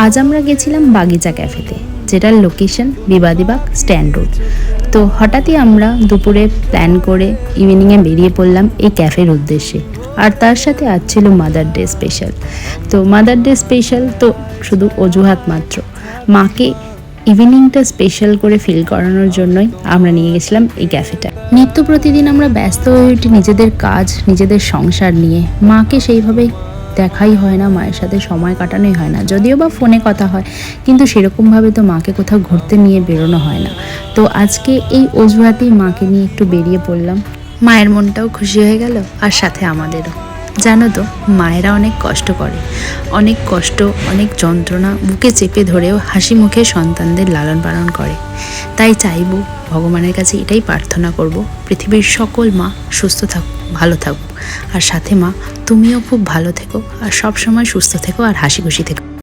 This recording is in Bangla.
আজ আমরা গেছিলাম বাগিচা ক্যাফেতে, যেটার লোকেশন বিবাদীবাগ স্ট্যান্ড রোড। তো হঠাৎই আমরা দুপুরে প্ল্যান করে ইভিনিংয়ে বেরিয়ে পড়লাম এই ক্যাফের উদ্দেশ্যে। আর তার সাথে আজ ছিল মাদার ডে স্পেশাল। তো মাদার ডে স্পেশাল তো শুধু অজুহাত মাত্র, মাকে ইভিনিংটা স্পেশাল করে ফিল করানোর জন্যই আমরা নিয়ে গেছিলাম এই ক্যাফেটা। নিত্য প্রতিদিন আমরা ব্যস্ত হয়ে উঠি নিজেদের কাজ, নিজেদের সংসার নিয়ে, মাকে সেইভাবে দেখাই হয় না, মায়ের সাথে সময় কাটানোই হয় না। যদিও বা ফোনে কথা হয়, কিন্তু সেরকমভাবে তো মাকে কোথাও ঘুরতে নিয়ে বেরোনো হয় না। তো আজকে এই অজুহাতেই মাকে নিয়ে একটু বেরিয়ে পড়লাম। মায়ের মনটাও খুশি হয়ে গেল, আর সাথে আমাদেরও। জানো তো, মায়েরা অনেক কষ্ট করে, অনেক কষ্ট, অনেক যন্ত্রণা বুকে চেপে ধরেও হাসি মুখে সন্তানদের লালন পালন করে। তাই চাইবো, ভগবানের কাছে এটাই প্রার্থনা করব, পৃথিবীর সকল মা সুস্থ থাকুক, ভালো থাকুক। আর সাথে মা, তুমিও খুব ভালো থেকো, আর সব সময় সুস্থ থেকো, আর হাসি খুশি থেকো।